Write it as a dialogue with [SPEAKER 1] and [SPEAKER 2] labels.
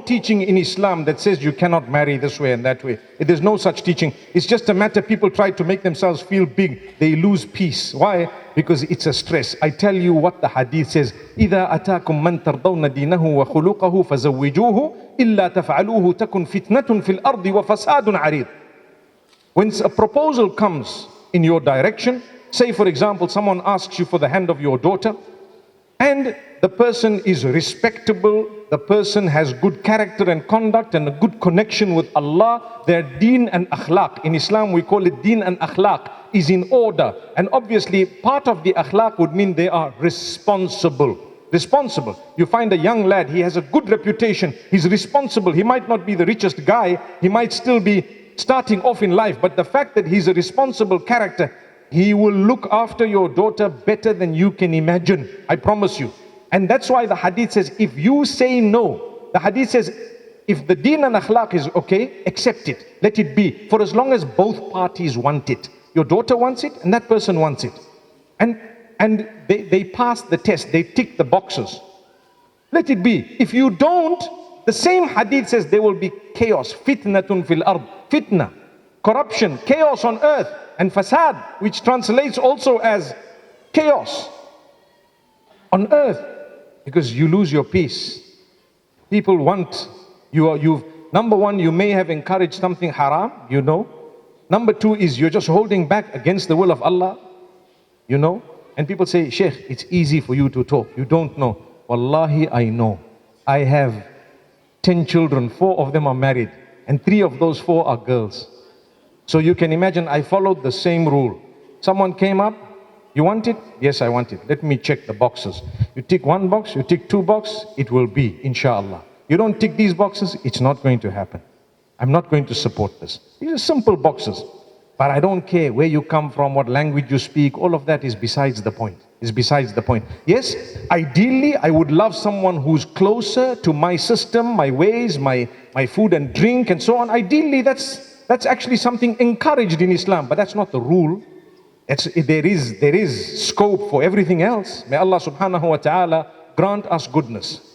[SPEAKER 1] teaching in Islam that says you cannot marry this way and that way. There's no such teaching. It's just a matter people try to make themselves feel big. They lose peace. Why? Because it's a stress. I tell you what the hadith says. إِذَا أَتَاكُمْ مَنْ تَرْضَوْنَ دِينَهُ وَخُلُقَهُ فَزَوِّجُوهُ إِلَّا تَفْعَلُوهُ تَكُنْ فِتْنَةٌ فِي الْأَرْضِ وَفَسَادٌ عَرِيضٌ. When a proposal comes in your direction, say for example, someone asks you for the hand of your daughter, and the person is respectable, the person has good character and conduct and a good connection with Allah, their deen and akhlaq, in Islam we call it deen and akhlaq, is in order. And obviously part of the akhlaq would mean they are responsible. Responsible. You find a young lad, he has a good reputation, he's responsible, he might not be the richest guy, he might still be starting off in life, but the fact that he's a responsible character, he will look after your daughter better than you can imagine. I promise you. And that's why the hadith says, if you say no, the hadith says, if the deen and akhlaq is okay, accept it. Let it be. For as long as both parties want it. Your daughter wants it and that person wants it. And they pass the test. They tick the boxes. Let it be. If you don't, the same hadith says there will be chaos. Fitnatun fil ard. Fitna. Corruption. Chaos on earth. And fasad, which translates also as chaos on earth, because you lose your peace. People want, number one, you may have encouraged something haram, you know. Number two is you're just holding back against the will of Allah, you know. And people say, Sheikh, it's easy for you to talk. You don't know. Wallahi, I know. I have 10 children, 4 of them are married, and 3 of those 4 are girls. So you can imagine I followed the same rule. Someone came up, you want it? Yes, I want it. Let me check the boxes. You tick 1 box, you tick 2 boxes, it will be, inshallah. You don't tick these boxes, it's not going to happen. I'm not going to support this. These are simple boxes. But I don't care where you come from, what language you speak, all of that is besides the point. Is besides the point. Yes, ideally I would love someone who's closer to my system, my ways, my food and drink and so on. Ideally that's actually something encouraged in Islam, but that's not the rule. There is scope for everything else. May Allah subhanahu wa ta'ala grant us goodness.